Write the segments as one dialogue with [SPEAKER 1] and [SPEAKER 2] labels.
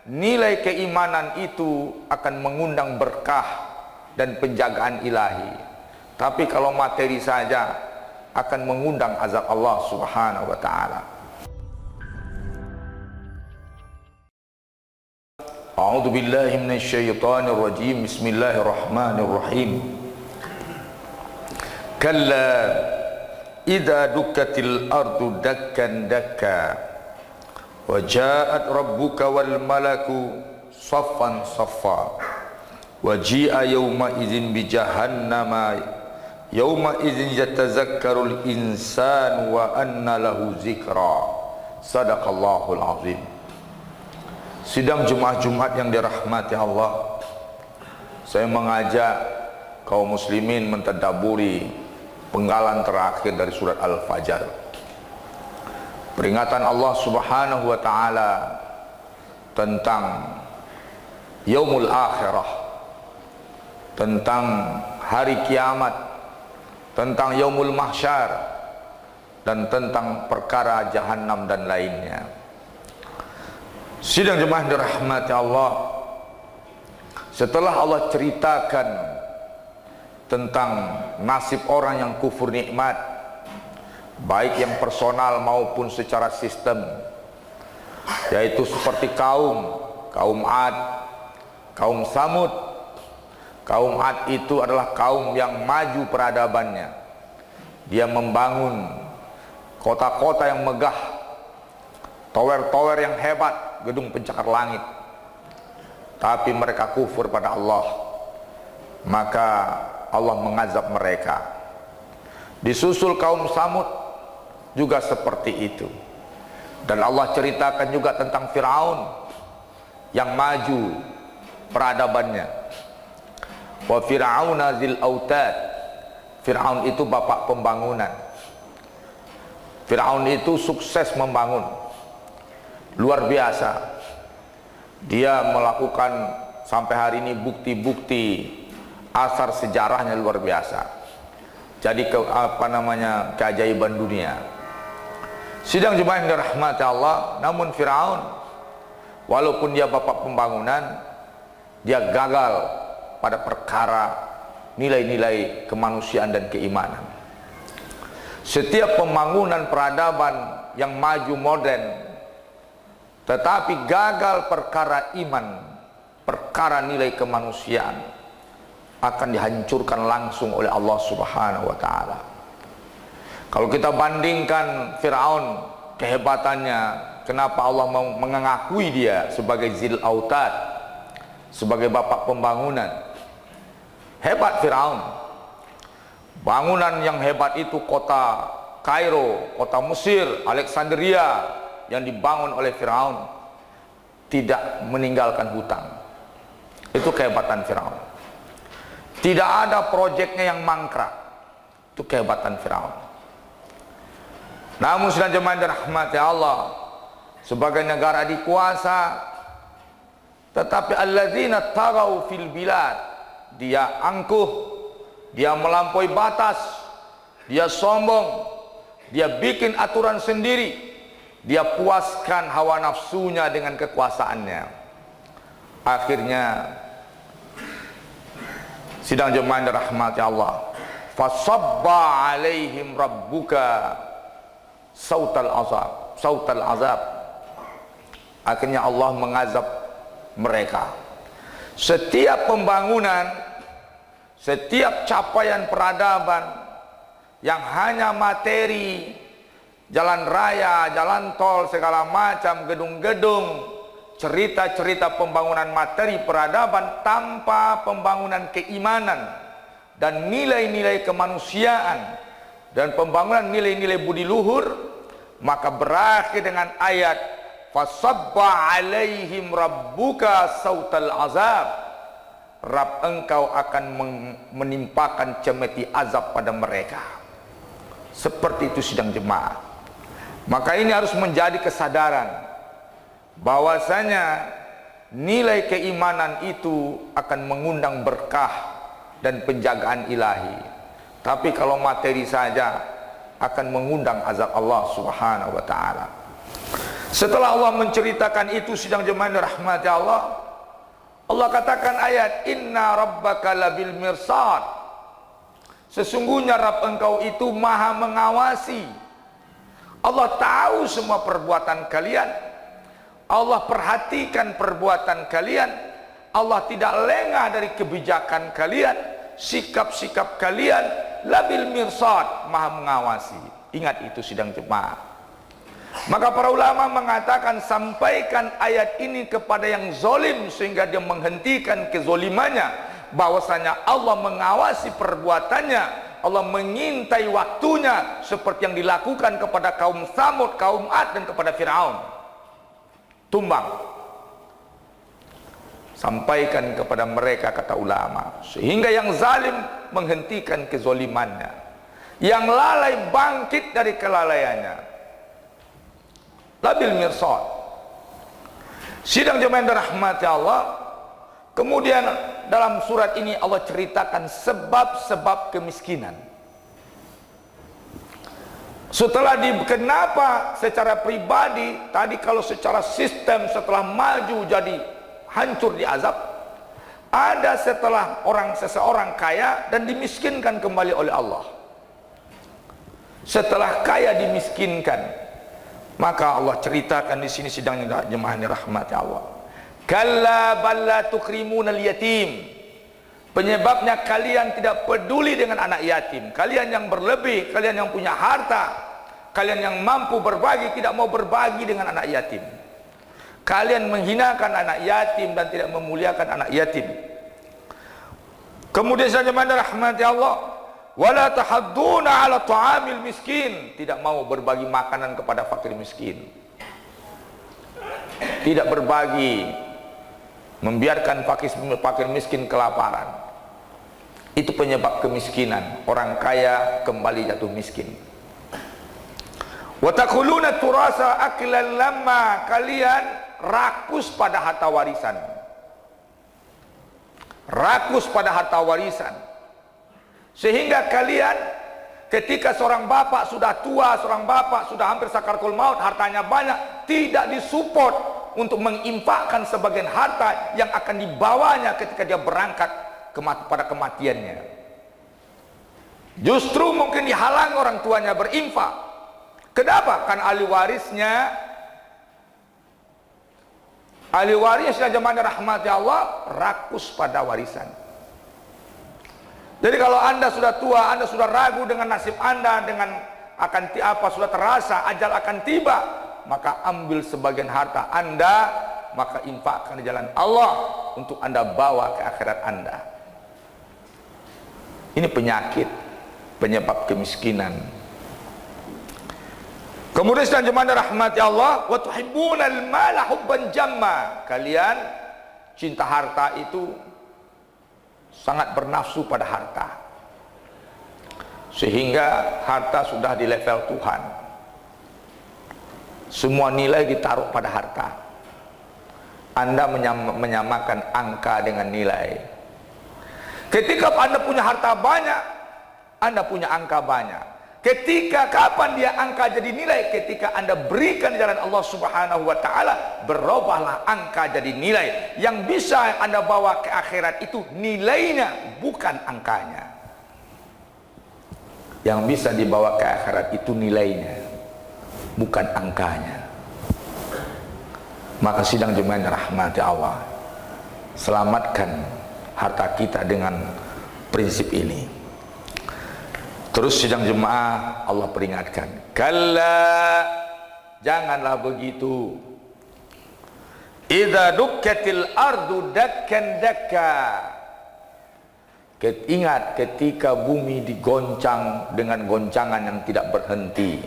[SPEAKER 1] nilai keimanan itu akan mengundang berkah dan penjagaan ilahi. Tapi kalau materi saja akan mengundang azab Allah Subhanahu wa taala. A'udzu billahi minasyaitonir rajim. Bismillahirrahmanirrahim. Kalla idza dukkatil ardu dakkan dakka wa ja'at rabbuka wal malaku saffan saffa wa ji'a yawma idzin bi jahannama yawma idzin yatazakkarul insanu wa anna lahu zikra. Sadaqallahul azim. Sidang Jumat yang dirahmati Allah, saya mengajak kaum muslimin mentadaburi penggalan terakhir dari surat Al-Fajr. Peringatan Allah Subhanahu wa taala tentang yaumul akhirah, tentang hari kiamat, tentang yaumul mahsyar, dan tentang perkara jahannam dan lainnya. Sidang jemaah dirahmati Allah, setelah Allah ceritakan tentang nasib orang yang kufur nikmat, baik yang personal maupun secara sistem, yaitu seperti kaum Ad, kaum Samud. Kaum Ad itu adalah kaum yang maju peradabannya. Dia membangun kota-kota yang megah, tower-tower yang hebat, gedung pencakar langit, tapi mereka kufur pada Allah, maka Allah mengazab mereka. Disusul kaum Samud juga seperti itu, dan Allah ceritakan juga tentang Fir'aun yang maju peradabannya. Wa fir'auna zil autad. Fir'aun itu bapak pembangunan. Fir'aun itu sukses membangun, luar biasa. Dia melakukan sampai hari ini bukti-bukti asar sejarahnya luar biasa. Jadi keajaiban dunia. Sidang jemaah yang dirahmati Allah, namun Fir'aun walaupun dia bapak pembangunan, dia gagal pada perkara nilai-nilai kemanusiaan dan keimanan. Setiap pembangunan peradaban yang maju modern, tetapi gagal perkara iman, perkara nilai kemanusiaan, akan dihancurkan langsung oleh Allah Subhanahu wa taala. Kalau kita bandingkan Fir'aun kehebatannya, kenapa Allah mengakui dia sebagai Zil Autad, sebagai bapak pembangunan? Hebat Fir'aun. Bangunan yang hebat itu kota Kairo, kota Mesir, Alexandria yang dibangun oleh Fir'aun tidak meninggalkan hutang. Itu kehebatan Fir'aun. Tidak ada proyeknya yang mangkrak. Itu kehebatan Fir'aun. Namun sedang jemaah dirahmati Allah, sebagai negara dikuasa, tetapi alladzina tagaw fil bilad, dia angkuh, dia melampaui batas, dia sombong, dia bikin aturan sendiri, dia puaskan hawa nafsunya dengan kekuasaannya. Akhirnya sidang jemaah yang dirahmati Allah, fasabba alaihim rabbuka sautal azab. Akhirnya Allah mengazab mereka. Setiap pembangunan, setiap capaian peradaban yang hanya materi, jalan raya, jalan tol, segala macam, gedung-gedung, cerita-cerita pembangunan materi peradaban tanpa pembangunan keimanan dan nilai-nilai kemanusiaan dan pembangunan nilai-nilai budi luhur, maka berakhir dengan ayat fasabba alaihim rabbuka sautal azab. Rabb engkau akan menimpakan cemeti azab pada mereka. Seperti itu sidang jemaah. Maka ini harus menjadi kesadaran bahwasanya nilai keimanan itu akan mengundang berkah dan penjagaan ilahi. Tapi kalau materi saja akan mengundang azab Allah Subhanahu wa taala. Setelah Allah menceritakan itu, sidang jemaah rahmati Allah, Allah katakan ayat, inna rabbaka labil mirsad, sesungguhnya Rabb engkau itu maha mengawasi. Allah tahu semua perbuatan kalian, Allah perhatikan perbuatan kalian, Allah tidak lengah dari kebijakan kalian, sikap-sikap kalian. Labil mirsad, maha mengawasi. Ingat itu sidang jemaah. Maka para ulama mengatakan, sampaikan ayat ini kepada yang zolim sehingga dia menghentikan kezolimannya, bahwasanya Allah mengawasi perbuatannya, Allah mengintai waktunya, seperti yang dilakukan kepada kaum Tsamud, kaum Ad, dan kepada Fir'aun. Tumbang, sampaikan kepada mereka, kata ulama, sehingga yang zalim menghentikan kezolimannya, yang lalai bangkit dari kelalaiannya. Labil mirsad. Sidang jemaah rahmati Allah. Kemudian dalam surat ini Allah ceritakan sebab-sebab kemiskinan. Setelah kenapa secara pribadi tadi, kalau secara sistem setelah maju jadi hancur di azab, ada setelah seseorang kaya dan dimiskinkan kembali oleh Allah. Setelah kaya dimiskinkan, maka Allah ceritakan di sini, sidang jemaah rahmati Allah, kalla balla tukrimunal yatim, penyebabnya kalian tidak peduli dengan anak yatim. Kalian yang berlebih, kalian yang punya harta, kalian yang mampu berbagi, tidak mau berbagi dengan anak yatim. Kalian menghinakan anak yatim dan tidak memuliakan anak yatim. Kemudian sidang jemaah rahmati Allah, wala tahadduna ala ta'amil miskin, tidak mau berbagi makanan kepada fakir miskin, tidak berbagi, membiarkan fakir miskin kelaparan. Itu penyebab kemiskinan. Orang kaya kembali jatuh miskin. Wa takuluna turasa aklan lamma, kalian rakus pada harta warisan. Rakus pada harta warisan, sehingga kalian ketika seorang bapak sudah tua, seorang bapak sudah hampir sakaratul maut, hartanya banyak, tidak disupport untuk menginfakkan sebagian harta yang akan dibawanya ketika dia berangkat pada kematiannya. Justru mungkin dihalang orang tuanya berinfak. Kenapa? Karena ahli warisnya jemaah rahmati Allah rakus pada warisan. Jadi kalau anda sudah tua, anda sudah ragu dengan nasib anda, dengan sudah terasa ajal akan tiba, maka ambil sebagian harta anda, maka infakkan di jalan Allah untuk anda bawa ke akhirat anda. Ini penyakit, penyebab kemiskinan. Kemudian sedang jemaah rahmati Allah, wa tuhibbunal mala hubban jamma, kalian cinta harta itu sangat bernafsu pada harta, sehingga harta sudah di level Tuhan. Semua nilai ditaruh pada harta. Anda menyamakan angka dengan nilai. Ketika Anda punya harta banyak, Anda punya angka banyak. Ketika kapan dia angka jadi nilai? Ketika Anda berikan di jalan Allah Subhanahu wa taala, berubahlah angka jadi nilai. Yang bisa Anda bawa ke akhirat itu nilainya, bukan angkanya. Yang bisa dibawa ke akhirat itu nilainya, bukan angkanya. Maka sidang jemaah rahmati Allah, selamatkan harta kita dengan prinsip ini. Terus sidang jemaah Allah peringatkan, kalla, janganlah begitu. Idza dukkatil ardu dakkan dakka, ingat ketika bumi digoncang dengan goncangan yang tidak berhenti,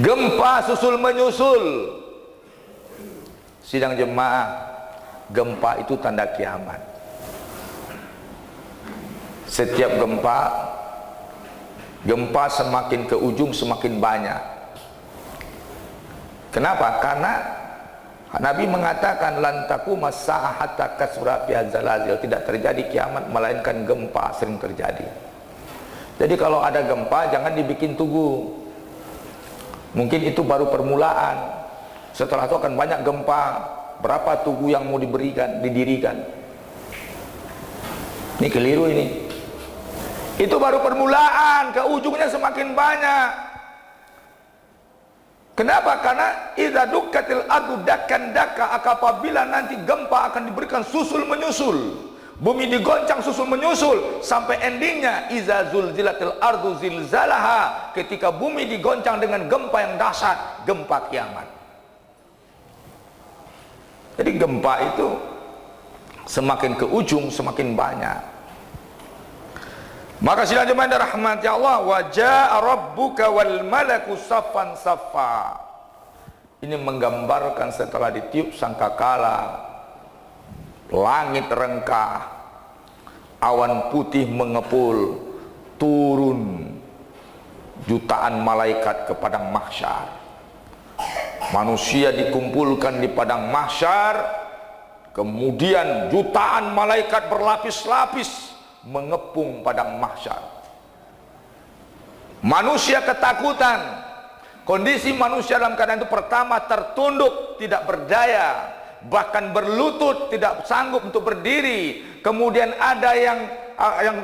[SPEAKER 1] gempa susul menyusul. Sidang jemaah, gempa itu tanda kiamat. Setiap gempa semakin ke ujung semakin banyak. Kenapa? Karena Nabi mengatakan lan taquma as-saa'ah hatta kasura fi zalazil, tidak terjadi kiamat melainkan gempa sering terjadi. Jadi kalau ada gempa jangan dibikin tugu. Mungkin itu baru permulaan. Setelah itu akan banyak gempa. Berapa tugu yang mau didirikan? Ini keliru ini. Itu baru permulaan, ke ujungnya semakin banyak. Kenapa? Karena idza dukkatil ardu dakkan dakka, apabila nanti gempa akan diberikan susul menyusul. Bumi digoncang susul menyusul sampai endingnya iza zulzilatil ardu zilzalaha, ketika bumi digoncang dengan gempa yang dahsyat, gempa kiamat. Jadi gempa itu semakin ke ujung semakin banyak. Maka sidang jemaah yang dirahmati Allah, wa jaa rabbuka wal malaku saffan saffa. Ini menggambarkan setelah ditiup sangkakala, langit rengkah, awan putih mengepul, turun jutaan malaikat ke padang mahsyar. Manusia dikumpulkan di padang mahsyar, kemudian jutaan malaikat berlapis-lapis mengepung padang mahsyar. Manusia ketakutan. Kondisi manusia dalam keadaan itu pertama tertunduk, tidak berdaya, bahkan berlutut, tidak sanggup untuk berdiri. Kemudian ada yang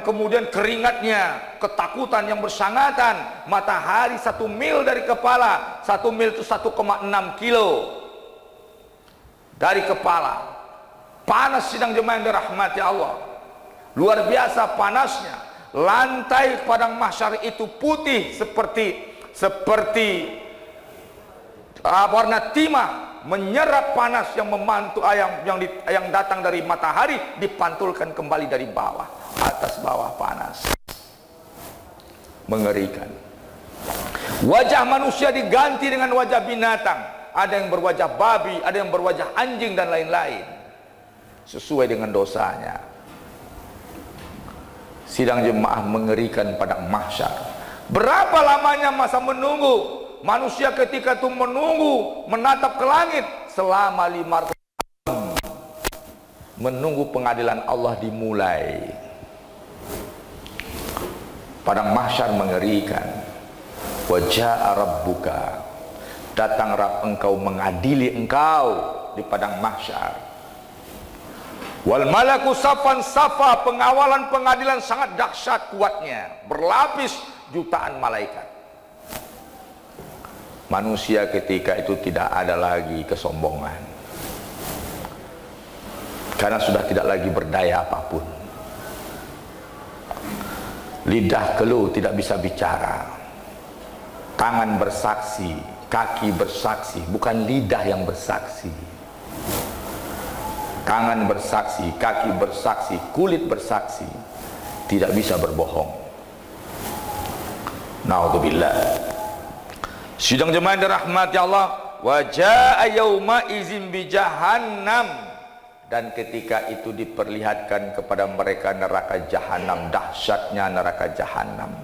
[SPEAKER 1] kemudian keringatnya, ketakutan yang bersangatan. Matahari 1 mil dari kepala, 1 mil itu 1,6 kilo dari kepala. Panas sidang jemaah yang dirahmati Allah, luar biasa panasnya. Lantai padang mahsyar itu putih seperti warna timah, menyerap panas yang memantul yang datang dari matahari, dipantulkan kembali dari bawah, atas bawah panas, mengerikan. Wajah manusia diganti dengan wajah binatang, ada yang berwajah babi, ada yang berwajah anjing dan lain-lain, sesuai dengan dosanya. Sidang jemaah mengerikan padang mahsyar. Berapa lamanya masa menunggu? Manusia ketika itu menunggu, menatap ke langit selama 500 tahun, menunggu pengadilan Allah dimulai. Padang mahsyar mengerikan. Wa jaa rabbuka, datang Rabb engkau mengadili engkau di padang mahsyar. Wal malaku saffan saffa, pengawalan pengadilan sangat dahsyat kuatnya, berlapis jutaan malaikat. Manusia ketika itu tidak ada lagi kesombongan, karena sudah tidak lagi berdaya apapun. Lidah keluh, tidak bisa bicara. Tangan bersaksi, kaki bersaksi, bukan lidah yang bersaksi. Tangan bersaksi, kaki bersaksi, kulit bersaksi, tidak bisa berbohong. Naudzubillah. Sidang jemaah dirahmati Allah, wa jaa yauma izin bi jahannam, dan ketika itu diperlihatkan kepada mereka neraka jahanam, dahsyatnya neraka jahanam.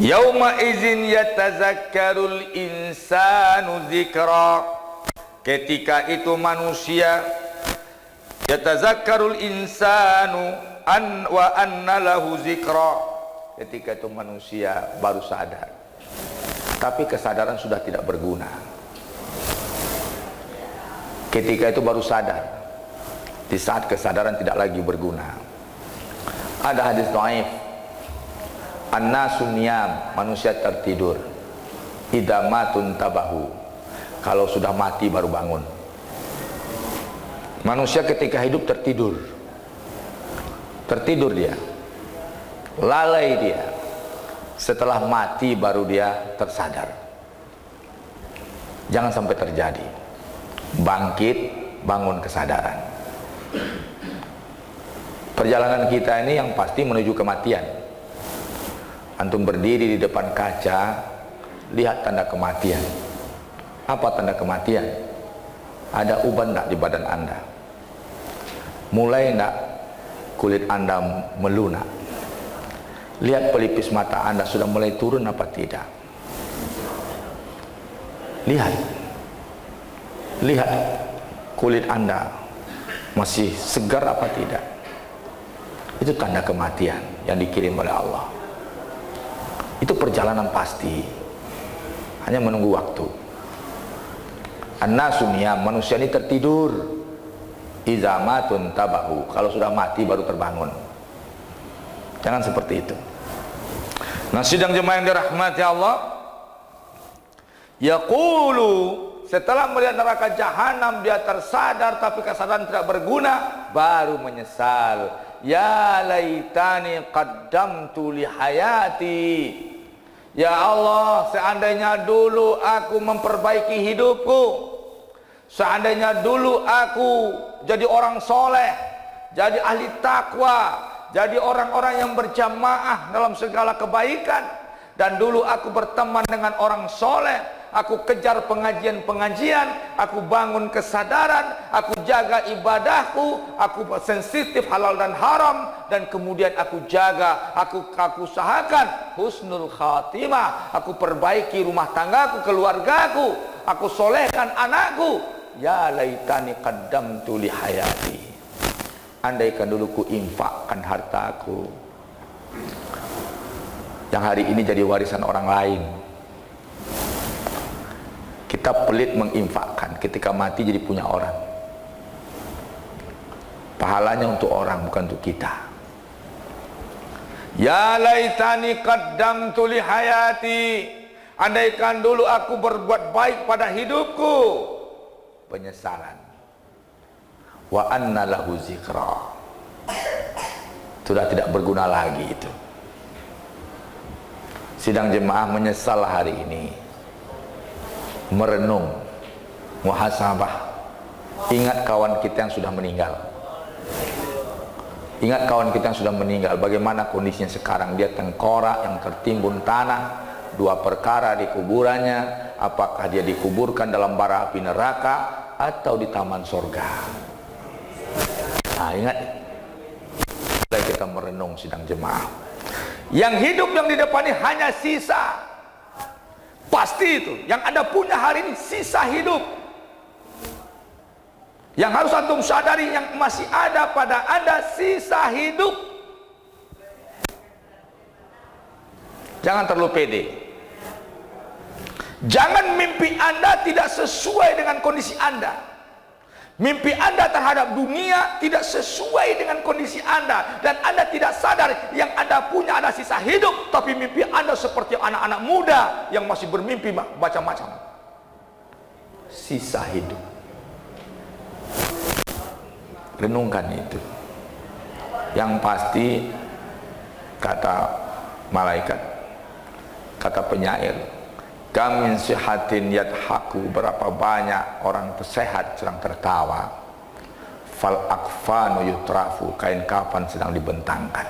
[SPEAKER 1] Yauma izin yatazakkarul insanu dzikra, ketika itu manusia yatazakkarul insanu wa anna lahu dzikra, ketika itu manusia baru sadar, tapi kesadaran sudah tidak berguna. Ketika itu baru sadar, di saat kesadaran tidak lagi berguna. Ada hadis dhaif, an-nasu niyam, manusia tertidur, idza matun tabahu, kalau sudah mati baru bangun. Manusia ketika hidup tertidur dia, lalai dia. Setelah mati baru dia tersadar. Jangan sampai terjadi. Bangkit, bangun kesadaran. Perjalanan kita ini yang pasti menuju kematian. Antum berdiri di depan kaca, lihat tanda kematian. Apa tanda kematian? Ada uban enggak di badan Anda? Mulai enggak kulit Anda melunak? Lihat pelipis mata Anda sudah mulai turun apa tidak? Lihat kulit Anda masih segar apa tidak? Itu tanda kematian yang dikirim oleh Allah. Itu perjalanan pasti, hanya menunggu waktu. An-nasu niyam, manusia ini tertidur. Iza matun tabahu, kalau sudah mati baru terbangun. Jangan seperti itu. Nah, sidang jemaah yang dirahmati Allah, yaqulu, setelah melihat neraka jahanam dia tersadar, tapi kesadaran tidak berguna, baru menyesal. Ya laitani qaddamtu li hayati. Ya Allah, seandainya dulu aku memperbaiki hidupku, seandainya dulu aku jadi orang soleh, jadi ahli takwa, jadi orang-orang yang berjamaah dalam segala kebaikan, dan dulu aku berteman dengan orang soleh, aku kejar pengajian-pengajian, aku bangun kesadaran, aku jaga ibadahku, aku sensitif halal dan haram, dan kemudian aku jaga, aku usahakan husnul khatimah, aku perbaiki rumah tanggaku, keluargaku, aku solehkan anakku. Ya laitani qaddamtu li hayati, andaikan dulu ku infakkan hartaku yang hari ini jadi warisan orang lain. Kita pelit menginfakkan, ketika mati jadi punya orang, pahalanya untuk orang, bukan untuk kita. Ya laitani qaddamtu li hayati, andaikan dulu aku berbuat baik pada hidupku. Penyesalan. Wa anna lahu zikra, sudah tidak berguna lagi itu. Sidang jemaah menyesal hari ini, merenung, muhasabah, ingat kawan kita yang sudah meninggal. Ingat kawan kita yang sudah meninggal, bagaimana kondisinya sekarang. Dia tengkorak yang tertimbun tanah, 2 perkara di kuburannya. Apakah dia dikuburkan dalam bara api neraka atau di taman sorga. Nah, ingat, kita merenung sidang jemaah. Yang hidup yang di depan ini hanya sisa. Pasti itu, yang Anda punya hari ini sisa hidup. Yang harus antum sadari, yang masih ada pada Anda sisa hidup. Jangan terlalu pede. Jangan mimpi Anda tidak sesuai dengan kondisi Anda. Mimpi Anda terhadap dunia tidak sesuai dengan kondisi Anda, dan Anda tidak sadar yang Anda punya ada sisa hidup, tapi mimpi Anda seperti anak-anak muda yang masih bermimpi macam-macam. Sisa hidup. Renungkan itu. Yang pasti, kata malaikat, kata penyair, kamin sihatin yadhaku, berapa banyak orang sehat sedang tertawa. Fal akfanu yutrafu, kain kafan sedang dibentangkan.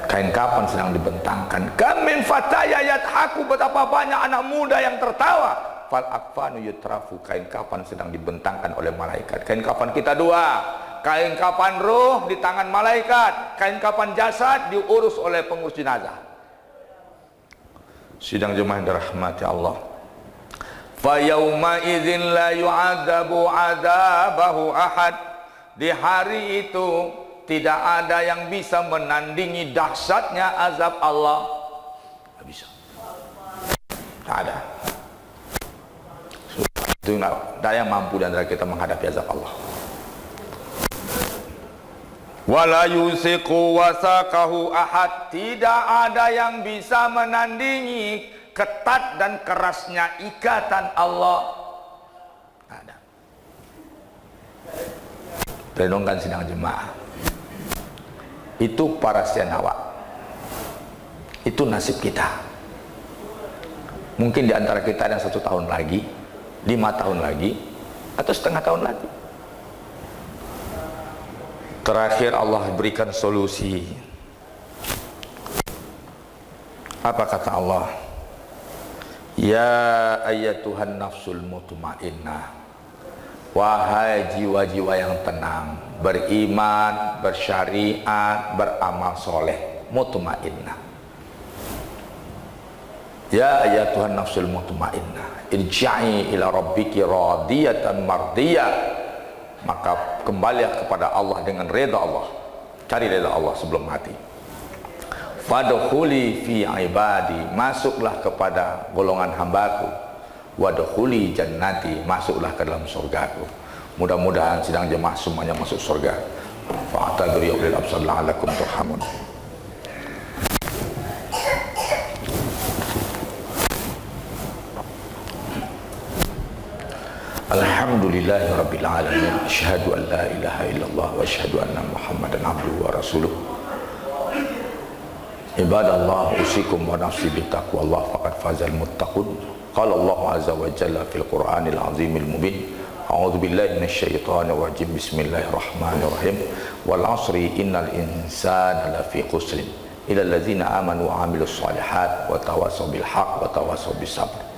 [SPEAKER 1] Kain kafan sedang dibentangkan. Kamin fataya yadhaku, betapa banyak anak muda yang tertawa. Fal akfanu yutrafu, kain kafan sedang dibentangkan oleh malaikat. Kain kafan kita 2, kain kafan ruh di tangan malaikat, kain kafan jasad diurus oleh pengurus jenazah. Sidang jemaah yang dirahmati Allah, fa yauma idzin la yu'adzabu 'adzabahu ahad, di hari itu tidak ada yang bisa menandingi dahsyatnya azab Allah. Tidak bisa, tidak ada. Itu tidak ada yang mampu di antara kita menghadapi azab Allah. Wala yusiqu wasaqahu ahad, tidak ada yang bisa menandingi ketat dan kerasnya ikatan Allah. Ada. Renungkan sidang jemaah. Itu para senawa. Itu nasib kita. Mungkin di antara kita ada 1 tahun lagi, 5 tahun lagi, atau setengah tahun lagi. Terakhir Allah berikan solusi. Apa kata Allah? Ya ayyatuhan nafsul mutmainnah, wahai jiwa-jiwa yang tenang, beriman, bersyariat, beramal soleh, mutmainnah. Ya ayyatuhan nafsul mutmainnah, irja'i ila rabbiki radiyatan mardiyah, maka kembalilah kepada Allah dengan reda Allah. Cari reda Allah sebelum mati. Fadkhuli fi ibadi, masuklah kepada golongan hambaku. wadkhuli jannati, masuklah ke dalam surgaku. Mudah-mudahan sidang jemaah semuanya masuk surga. Fa'tabiru ya ulil absar la'allakum turhamun. Alhamdulillahi rabbil alamin. Asyhadu an la ilaha illallah wa asyhadu anna Muhammadan abduhu wa rasuluh. Ibadallah, usikum wa nafsi bittaqwallah faqad fazal muttaqun. Qala Allah azza wa jalla fil Qur'anil azimil mubin. A'udzu billahi minasyaitonir rajim. Bismillahirrahmanirrahim. Wal 'asri innal insana lafi khusrin illa allazina amanu wa 'amilus shalihat wa tawassaw bil haqq wa tawassaw bis sabr.